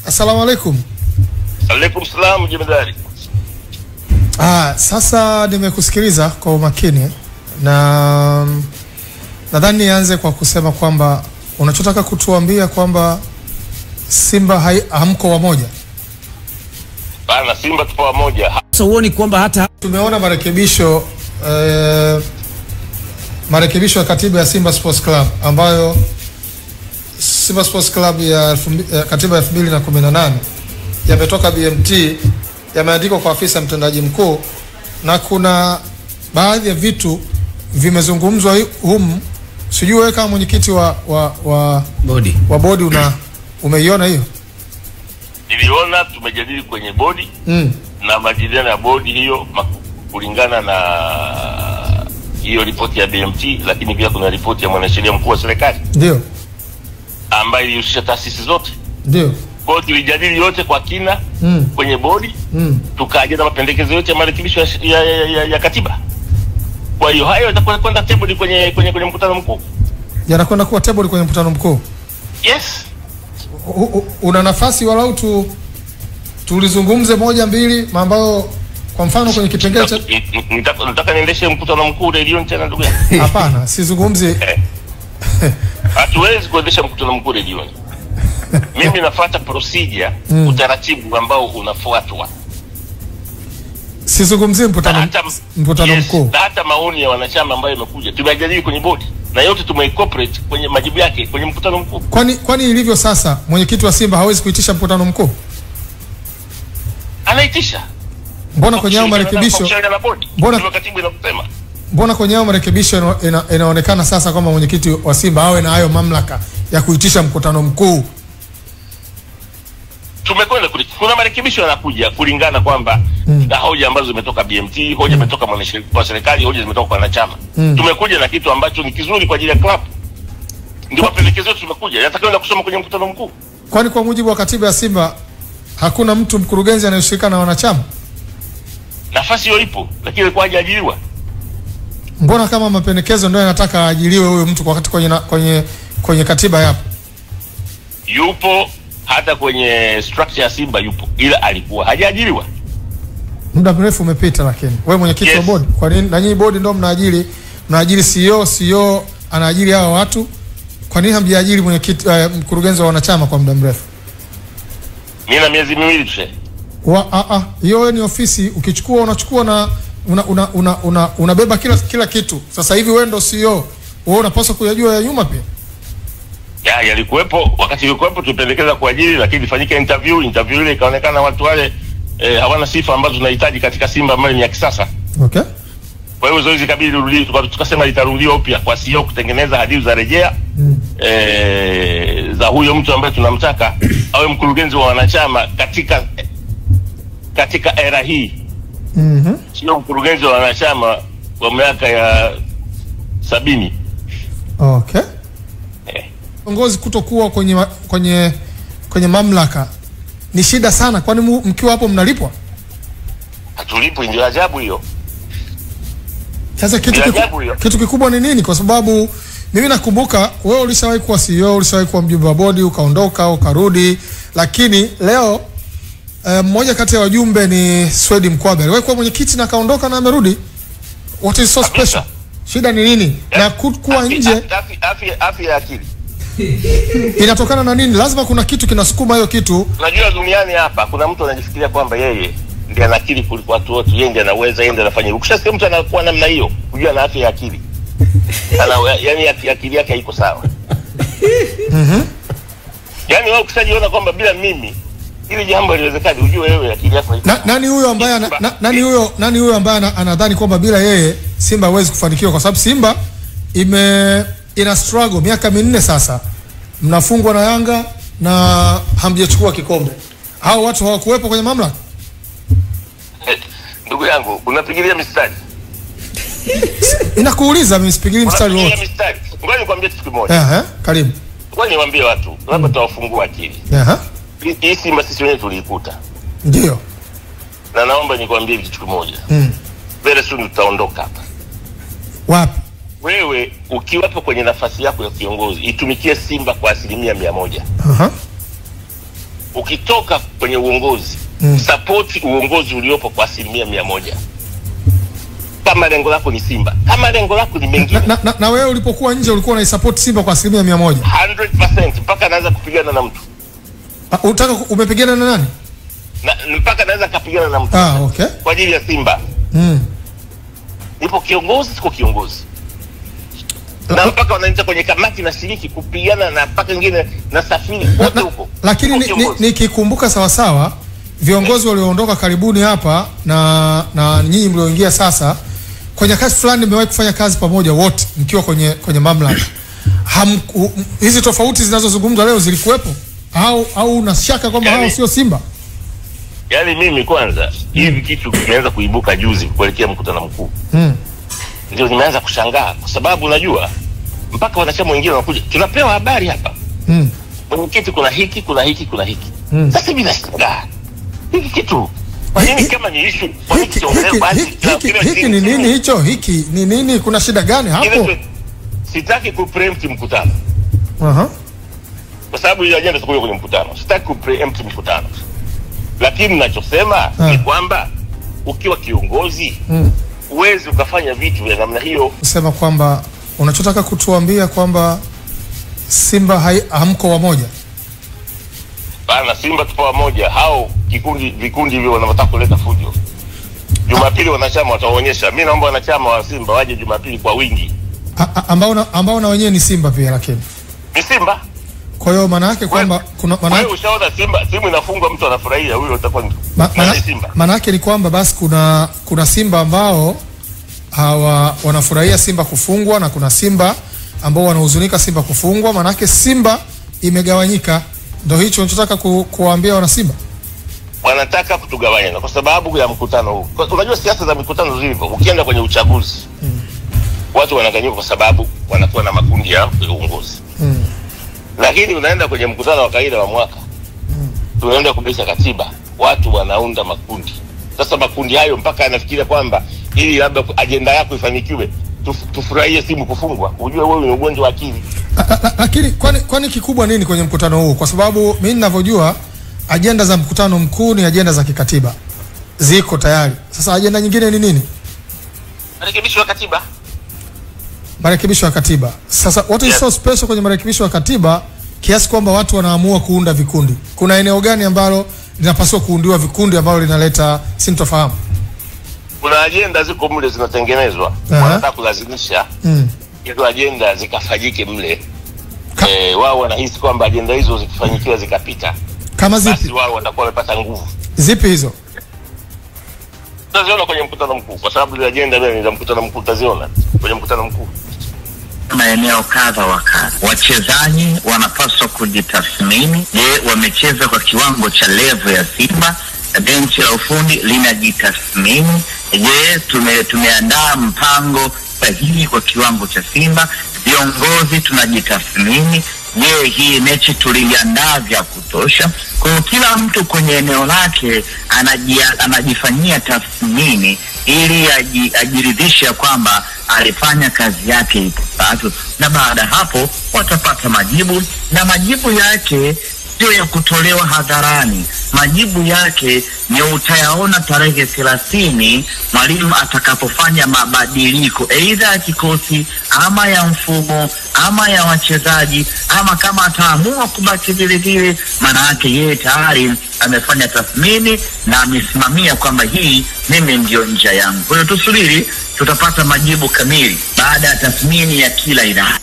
Assalamu alaikum. Alaikum salam jemadari. Sasa nimekusikiliza kwa umakini na nadhani nianze kwa kusema kwamba unachotaka kutuambia kwamba Simba hamko wamoja. Bana, Simba tupo wamoja. So uoni kwamba hata tumeona marekebisho ya katiba ya Simba Sports Club ambayo Simba Sports Club ya katiba ya 2018 yametoka BMT, yameandikwa kwa afisa mtendaji mkuu, na kuna baadhi ya vitu vimezungumzwa humu. Sijui wewe kama mwenyekiti wa bodi umeiona hiyo? Niliona, tumejadili kwenye bodi na majadiliano ya bodi hiyo kulingana na hiyo ripoti ya BMT, lakini pia kuna ripoti ya mwanasheria mkuu wa serikali ndio ambayo ilihusisha taasisi zote. Ndio. Kwa hiyo tulijadili yote kwa kina kwenye bodi, tukaja na mapendekezo yote ya marekebisho ya katiba. Kwa hiyo hayo yatakuwa kwenda table kwenye mkutano mkuu. Yanakwenda kuwa table kwenye mkutano mkuu. Yes. Una nafasi walau tulizungumze moja mbili ambayo kwa mfano kwenye kipengele cha nataka niendeshe mkutano mkuu radio tena ndugu yangu. Hapana, sizungumzi. Hatuwezi kuendesha mkutano mkuu radio. Mimi nafuata procedure, utaratibu ambao unafuatwa. Sizungumzie mkutano mkuu. Hata maoni ya wanachama ambayo yamekuja tumejadili kwenye bodi na yote tumeincorporate kwenye majibu yake kwenye mkutano mkuu. Kwani ilivyo sasa mwenyekiti wa Simba hawezi kuitisha mkutano mkuu? Anaitisha. Mbona kwenye hao marekebisho? Mbona kwenye hao marekebisho inaonekana sasa kwamba mwenyekiti wa Simba awe na hayo mamlaka ya kuitisha mkutano mkuu? Tumekwenda kuna marekebisho yanakuja kulingana kwamba na hoja ambazo zimetoka BMT, hoja imetoka mwanasheria wa serikali, hoja zimetoka kwa wanachama. Tumekuja na kitu ambacho ni kizuri kwa ajili ya club. Ndio mapendekezo yetu tumekuja. Yatakwenda kusoma kwenye mkutano mkuu. Kwani kwa mujibu wa katiba ya Simba hakuna mtu mkurugenzi anayeshirika na wanachama? Nafasi hiyo ipo, lakini kwa hajaajiriwa. Mbona kama mapendekezo ndio yanataka aajiriwe huyo mtu kwa wakati kwenye katiba yapo? Yupo, hata kwenye structure ya Simba yupo, ila alikuwa hajaajiriwa. Muda mrefu umepita, lakini wewe mwenyekiti wa bodi, kwa nini na nyinyi bodi ndio mnaajiri CEO anaajiri hao watu? Kwa nini hamjiajiri mwenyekiti mkurugenzi wa wanachama kwa muda mrefu? Mimi na miezi miwili tu. Hiyo ni ofisi, ukichukua unachukua na unabeba kila kitu. Sasa hivi wewe ndio CEO, wewe unapaswa kuyajua ya nyuma pia. Yalikuwepo wakati ulikuwepo, tupendekeza kwa ajili, lakini ifanyike interview ile ikaonekana watu wale hawana sifa ambazo tunahitaji katika Simba ambayo ni ya kisasa. Okay. Kwa hiyo zoezi kabili rudi, tukasema litarudiwa upya kwa CEO kutengeneza hadithi za rejea za huyo mtu ambaye tunamtaka awe mkurugenzi wa wanachama katika era hii. Sio mkurugenzi wa wanachama wa miaka ya 70. Okay. Viongozi kutokuwa kwenye mamlaka ni shida sana, kwani mkiwa hapo mnalipwa? Hatulipwi, ndio ajabu hiyo. Sasa kitu kikubwa ni nini? Kwa sababu mimi nakumbuka wewe ulishawahi kuwa CEO, ulishawahi kuwa mjumbe wa bodi, ukaondoka ukarudi, lakini leo mmoja kati ya wajumbe ni Swedi Mkwabe. Wewe kwa mwenyekiti na kaondoka na amerudi. What is so special? Shida ni nini? Na kuwa nje afya ya akili inatokana na nini? Lazima kuna kitu kinasukuma hiyo kitu. Unajua duniani hapa kuna mtu anajifikiria kwamba yeye ndiye ana akili kuliko watu wote, yeye ndiye anaweza, yeye ndiye anafanya. Ukishasikia mtu anakuwa namna hiyo, unajua na afya ya akili. Yaani akili yake haiko sawa. Yaani wewe ukishajiona kwamba bila mimi ili jambo haliwezekani, ujue wewe akili yako haiko. Nani huyo ambaye anadhani kwamba bila yeye Simba hawezi kufanikiwa? Kwa sababu Simba ina struggle miaka 4 sasa. Mnafungwa na Yanga na hamjachukua kikombe. Hao watu hawakuwepo kwenye mamlaka. Ndugu yangu, unapigilia mistari. Inakuuliza mimi sipigilia mstari wote. Ngoja nikwambie kitu kimoja. Karibu. Ngoja niwaambie watu, labda tawafungua akili. Hii Simba sisi wenyewe tuliikuta. Ndio. Na naomba nikwambie kitu kimoja. Very soon tutaondoka hapa. Wapi? Wewe ukiwapo kwenye nafasi yako ya kiongozi, itumikie Simba kwa 100%. ukitoka kwenye uongozi support uongozi uliopo kwa 100%. Kama lengo lako ni Simba, kama lengo lako ni mengine. Na wewe ulipokuwa nje ulikuwa unaisupport Simba kwa 100%? 100%, mpaka naanza kupigana na mtu. Umepigana na nani? Mpaka naweza kapigana na mtu. Okay. Kwa ajili ya Simba. Nipo kiongozi, siko kiongozi. Na mpaka wanaanza kwenye kamati na shiriki kupigana na mpaka wengine na safiri wote huko. Lakini nikikumbuka sawa sawa, viongozi walioondoka karibuni hapa na nyinyi mlioingia sasa, kwenye kazi fulani mmewahi kufanya kazi pamoja wote mkiwa kwenye mamlaka. Hizi tofauti zinazozungumzwa leo zilikuwepo? Au unashaka kwamba hao sio Simba? Yaani mimi kwanza hivi kitu kimeanza kuibuka juzi kuelekea mkutano mkuu. Ndio nimeanza kushangaa kwa sababu unajua mpaka wanachama wengine wanakuja tunapewa habari hapa. Mwenyekiti kuna hiki. Sasa hivi nashangaa. Hiki kitu kwa nini kama ni issue kwa nini tuongelee basi? Hiki ni nini hicho? Hiki ni nini? Kuna shida gani hapo? Sitaki kupreempt mkutano. Kwa sababu hiyo ajenda tuko kwenye mkutano. Sitaki kupreempt mkutano. Lakini ninachosema ni kwamba ukiwa kiongozi uwezi ukafanya vitu vya namna hiyo. Kusema kwamba unachotaka kutuambia kwamba Simba hamko wamoja. Bana, Simba tupo wamoja. Hao vikundi hivyo wanataka kuleta fujo. Jumapili wanachama wataonyesha. Mimi naomba wanachama wa Simba waje Jumapili kwa wingi. Ambao na wenyewe ni Simba pia lakini. Ni Simba. Kwa hiyo maana yake kwamba kuna maana wewe ushaona simu inafungwa mtu anafurahia, huyo utakuwa ni Simba. Maana yake ni kwamba basi kuna Simba ambao wanafurahia Simba kufungwa na kuna Simba ambao wanahuzunika Simba kufungwa. Maana yake Simba imegawanyika. Ndio hicho unachotaka kuwaambia wana Simba? Wanataka kutugawanya kwa sababu ya mkutano huu. Unajua siasa za mikutano zilivyo. Ukienda kwenye uchaguzi watu wanagawanyika kwa sababu wanakuwa na makundi ya uongozi. Lakini unaenda kwenye mkutano wa kawaida wa mwaka. Tunaenda kubadilisha katiba. Watu wanaunda makundi. Sasa makundi hayo mpaka anafikiria kwamba ili labda ajenda yako ifanikiwe tufurahie simu kufungwa. Unajua wewe ni ugonjwa wa akili. Lakini kwani kikubwa nini kwenye mkutano huu? Kwa sababu mimi ninavyojua ajenda za mkutano mkuu ni ajenda za kikatiba. Ziko tayari. Sasa ajenda nyingine ni nini? Marekebisho ya katiba. Marekebisho ya katiba. Sasa what is so special kwenye marekebisho ya katiba kiasi kwamba watu wanaamua kuunda vikundi? Kuna eneo gani ambalo linapaswa kuundiwa vikundi ambalo linaleta sintofahamu? Kuna ajenda ziko mle zinatengenezwa. Wanataka kulazimisha hizo ajenda zikafanyike mle. Wao wanahisi kwamba ajenda hizo zikifanyikiwa zikapita. Kama zipi? Basi wao watakuwa wamepata nguvu. Zipi hizo? Tutaziona kwenye mkutano mkuu kwa sababu ile ajenda ni za mkutano mkuu, tutaziona kwenye mkutano mkuu. Maeneo kadha wa kadha. Wachezaji wanapaswa kujitathmini. Je, wamecheza kwa kiwango cha level ya Simba? Benchi la ufundi linajitathmini. Je, tumeandaa mpango sahihi kwa kiwango cha Simba? Viongozi tunajitathmini. Je, hii mechi tuliandaa vya kutosha? Kwa kila mtu kwenye eneo lake anajifanyia tathmini ili ajiridhishe kwamba alifanya kazi yake ipasavyo, na baada hapo watapata majibu, na majibu yake sio ya kutolewa hadharani. Majibu yake ni utayaona tarehe 30 mwalimu atakapofanya mabadiliko aidha ya kikosi ama ya mfumo ama ya wachezaji, ama kama ataamua kubaki vile vile, maana yake yeye tayari amefanya tathmini na amesimamia kwamba hii mimi ndio njia yangu. Kwa hiyo tusubiri, tutapata majibu kamili baada ya tathmini ya kila idara.